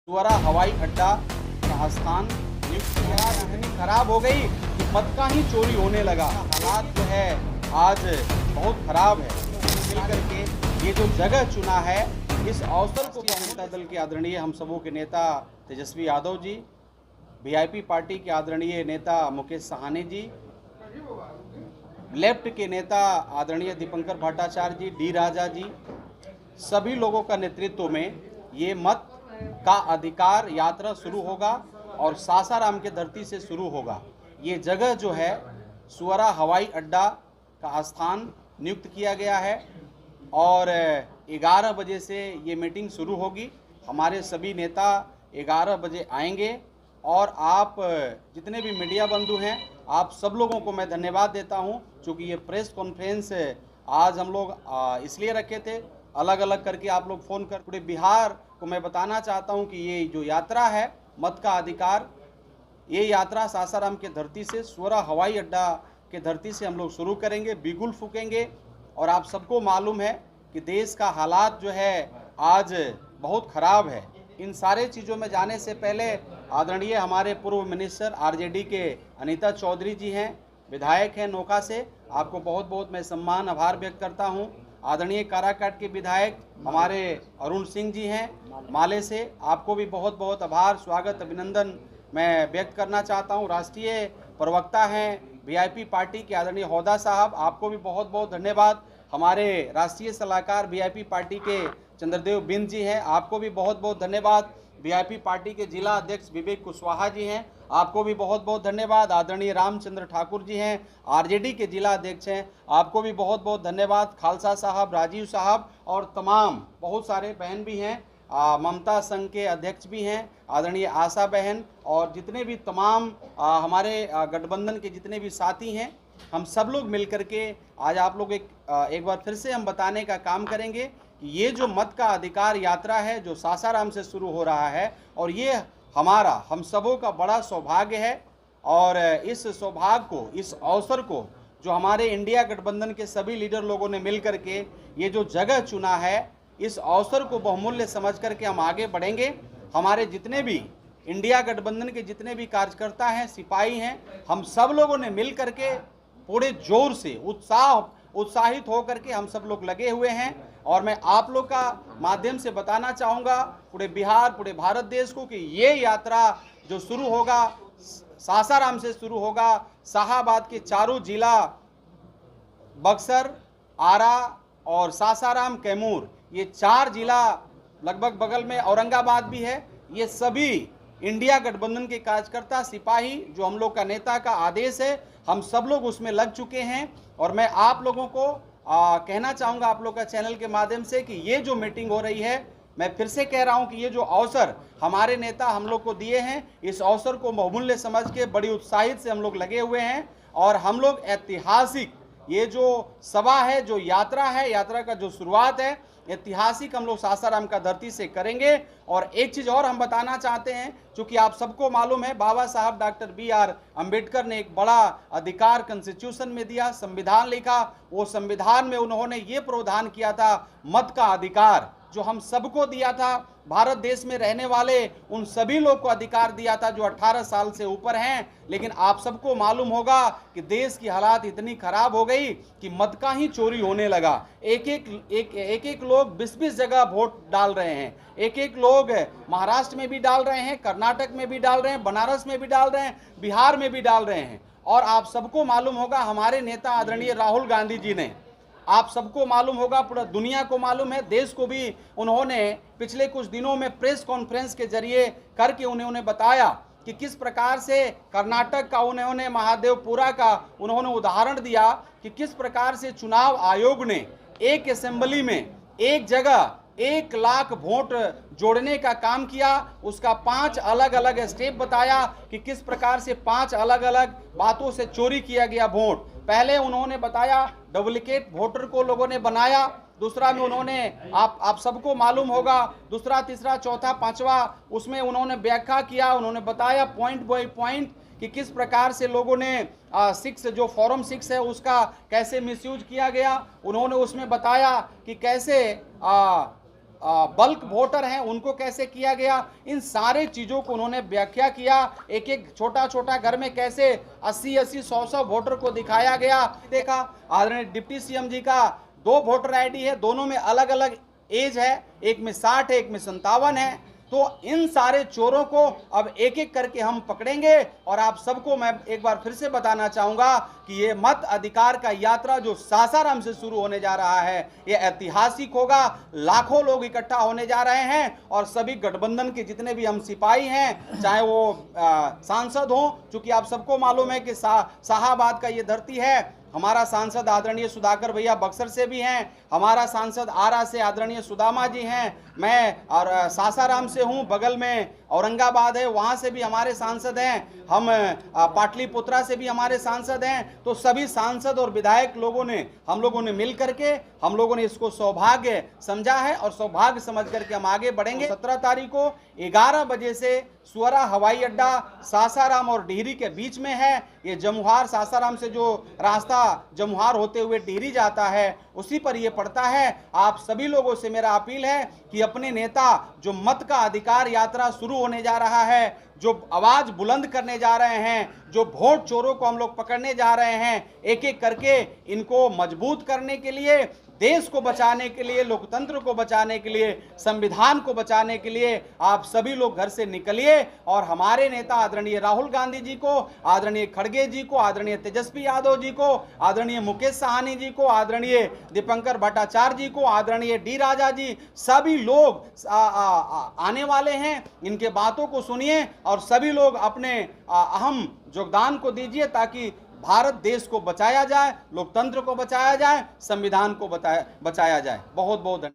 द्वारा हवाई अड्डा का स्थान नियुक्त किया। इतनी खराब हो गई कि मत का ही चोरी होने लगा। हालात जो है आज बहुत खराब है। मिलकर के ये जो जगह चुना है, इस अवसर को जनता दल के आदरणीय हम सबों के नेता तेजस्वी यादव जी, वीआईपी पार्टी के आदरणीय नेता मुकेश साहनी जी, लेफ्ट के नेता आदरणीय दीपंकर भट्टाचार्य जी, डी राजा जी, सभी लोगों का नेतृत्व में ये मत का अधिकार यात्रा शुरू होगा और सासाराम के धरती से शुरू होगा। ये जगह जो है सुअरा हवाई अड्डा का स्थान नियुक्त किया गया है और 11 बजे से ये मीटिंग शुरू होगी। हमारे सभी नेता 11 बजे आएंगे और आप जितने भी मीडिया बंधु हैं, आप सब लोगों को मैं धन्यवाद देता हूं, क्योंकि ये प्रेस कॉन्फ्रेंस आज हम लोग इसलिए रखे थे, अलग अलग करके आप लोग फ़ोन कर पूरे बिहार को मैं बताना चाहता हूं कि ये जो यात्रा है मत का अधिकार, ये यात्रा सासाराम के धरती से सुअरा हवाई अड्डा के धरती से हम लोग शुरू करेंगे, बिगुल फूकेंगे। और आप सबको मालूम है कि देश का हालात जो है आज बहुत ख़राब है। इन सारे चीज़ों में जाने से पहले आदरणीय हमारे पूर्व मिनिस्टर आरजेडी के अनीता चौधरी जी हैं, विधायक हैं नौका से, आपको बहुत बहुत मैं सम्मान आभार व्यक्त करता हूं। आदरणीय काराकाट के विधायक हमारे अरुण सिंह जी हैं माले से, आपको भी बहुत बहुत आभार, स्वागत, अभिनंदन मैं व्यक्त करना चाहता हूं। राष्ट्रीय प्रवक्ता हैं वीआईपी पार्टी के आदरणीय हौदा साहब, आपको भी बहुत बहुत धन्यवाद। हमारे राष्ट्रीय सलाहकार वीआईपी पार्टी के चंद्रदेव बिंद जी हैं, आपको भी बहुत बहुत धन्यवाद। वीआईपी पार्टी के जिला अध्यक्ष विवेक कुशवाहा जी हैं, आपको भी बहुत बहुत धन्यवाद। आदरणीय रामचंद्र ठाकुर जी हैं, आरजेडी के जिला अध्यक्ष हैं, आपको भी बहुत बहुत धन्यवाद। खालसा साहब, राजीव साहब और तमाम बहुत सारे बहन भी हैं, ममता संघ के अध्यक्ष भी हैं, आदरणीय आशा बहन, और जितने भी तमाम हमारे गठबंधन के जितने भी साथी हैं, हम सब लोग मिलकर के आज आप लोग एक बार फिर से हम बताने का काम करेंगे कि ये जो मत का अधिकार यात्रा है जो सासाराम से शुरू हो रहा है, और ये हमारा हम सबों का बड़ा सौभाग्य है। और इस सौभाग्य को, इस अवसर को जो हमारे इंडिया गठबंधन के सभी लीडर लोगों ने मिल करके ये जो जगह चुना है, इस अवसर को बहुमूल्य समझ करके हम आगे बढ़ेंगे। हमारे जितने भी इंडिया गठबंधन के जितने भी कार्यकर्ता हैं, सिपाही हैं, हम सब लोगों ने मिल करके पूरे जोर से उत्साहित होकर के हम सब लोग लगे हुए हैं। और मैं आप लोग का माध्यम से बताना चाहूँगा पूरे बिहार, पूरे भारत देश को कि ये यात्रा जो शुरू होगा सासाराम से शुरू होगा। शाहाबाद के चारों जिला बक्सर, आरा और सासाराम, कैमूर, ये 4 जिला लगभग बगल में औरंगाबाद भी है। ये सभी इंडिया गठबंधन के कार्यकर्ता, सिपाही, जो हम लोग का नेता का आदेश है, हम सब लोग उसमें लग चुके हैं। और मैं आप लोगों को कहना चाहूँगा आप लोग का चैनल के माध्यम से कि ये जो मीटिंग हो रही है, मैं फिर से कह रहा हूँ कि ये जो अवसर हमारे नेता हम लोग को दिए हैं, इस अवसर को बहुमूल्य समझ के बड़ी उत्साहित से हम लोग लगे हुए हैं। और हम लोग ऐतिहासिक ये जो सभा है, जो यात्रा है, यात्रा का जो शुरुआत है, ऐतिहासिक हम लोग सासाराम का धरती से करेंगे। और एक चीज़ और हम बताना चाहते हैं, क्योंकि आप सबको मालूम है बाबा साहब डॉक्टर BR अम्बेडकर ने एक बड़ा अधिकार कॉन्स्टिट्यूशन में दिया, संविधान लिखा। वो संविधान में उन्होंने ये प्रावधान किया था मत का अधिकार, जो हम सबको दिया था, भारत देश में रहने वाले उन सभी लोग को अधिकार दिया था जो 18 साल से ऊपर हैं। लेकिन आप सबको मालूम होगा कि देश की हालात इतनी खराब हो गई कि मत का ही चोरी होने लगा। एक लोग 20-20 जगह वोट डाल रहे हैं, एक लोग महाराष्ट्र में भी डाल रहे हैं, कर्नाटक में भी डाल रहे हैं, बनारस में भी डाल रहे हैं, बिहार में भी डाल रहे हैं। और आप सबको मालूम होगा हमारे नेता आदरणीय राहुल गांधी जी ने, आप सबको मालूम होगा, पूरा दुनिया को मालूम है, देश को भी उन्होंने पिछले कुछ दिनों में प्रेस कॉन्फ्रेंस के जरिए करके उन्होंने बताया कि किस प्रकार से कर्नाटक का उन्होंने महादेवपुरा का उन्होंने उदाहरण दिया कि किस प्रकार से चुनाव आयोग ने एक असेंबली में एक जगह 1 लाख वोट जोड़ने का काम किया। उसका 5 अलग अलग स्टेप बताया कि किस प्रकार से 5 अलग अलग बातों से चोरी किया गया वोट। पहले उन्होंने बताया डुप्लीकेट वोटर को लोगों ने बनाया, दूसरा में उन्होंने आप सबको मालूम होगा, दूसरा, तीसरा, चौथा, पांचवा, उसमें उन्होंने व्याख्या किया, उन्होंने बताया पॉइंट बाय पॉइंट कि किस प्रकार से लोगों ने 6 जो फॉर्म 6 है उसका कैसे मिसयूज किया गया। उन्होंने उसमें बताया कि कैसे बल्क वोटर हैं उनको कैसे किया गया, इन सारे चीज़ों को उन्होंने व्याख्या किया। एक एक छोटा छोटा घर में कैसे 80-80, 100-100 वोटर को दिखाया गया। देखा आदरणीय डिप्टी सीएम जी का 2 वोटर आईडी है, दोनों में अलग अलग एज है, एक में 60 है, एक में 57 है। तो इन सारे चोरों को अब एक एक करके हम पकड़ेंगे। और आप सबको मैं एक बार फिर से बताना चाहूंगा कि ये मत अधिकार का यात्रा जो सासाराम से शुरू होने जा रहा है, ये ऐतिहासिक होगा। लाखों लोग इकट्ठा होने जा रहे हैं और सभी गठबंधन के जितने भी हम सिपाही हैं, चाहे वो सांसद हों, चूंकि आप सबको मालूम है कि शाहाबाद का ये धरती है। हमारा सांसद आदरणीय सुधाकर भैया बक्सर से भी हैं, हमारा सांसद आरा से आदरणीय सुदामा जी हैं, मैं और सासाराम से हूं, बगल में औरंगाबाद है, वहां से भी हमारे सांसद हैं, हम पाटलिपुत्रा से भी हमारे सांसद हैं। तो सभी सांसद और विधायक लोगों ने, हम लोगों ने मिल करके हम लोगों ने इसको सौभाग्य समझा है और सौभाग्य समझ करके हम आगे बढ़ेंगे। 17 तारीख को 11 बजे से सुअरा हवाई अड्डा सासाराम और डिहरी के बीच में है। ये जमुहार, सासाराम से जो रास्ता जमुहार होते हुए डिहरी जाता है उसी पर ये पड़ता है। आप सभी लोगों से मेरा अपील है कि अपने नेता जो मत का अधिकार यात्रा शुरू होने जा रहा है, जो आवाज बुलंद करने जा रहे हैं, जो वोट चोरों को हम लोग पकड़ने जा रहे हैं, एक एक करके इनको मजबूत करने के लिए, देश को बचाने के लिए, लोकतंत्र को बचाने के लिए, संविधान को बचाने के लिए आप सभी लोग घर से निकलिए और हमारे नेता आदरणीय राहुल गांधी जी को, आदरणीय खड़गे जी को, आदरणीय तेजस्वी यादव जी को, आदरणीय मुकेश साहनी जी को, आदरणीय दीपंकर भट्टाचार्य जी को, आदरणीय डी राजा जी, सभी लोग आने वाले हैं। इनके बातों को सुनिए और सभी लोग अपने अहम योगदान को दीजिए ताकि भारत देश को बचाया जाए, लोकतंत्र को बचाया जाए, संविधान को बचाया जाए। बहुत बहुत धन्यवाद।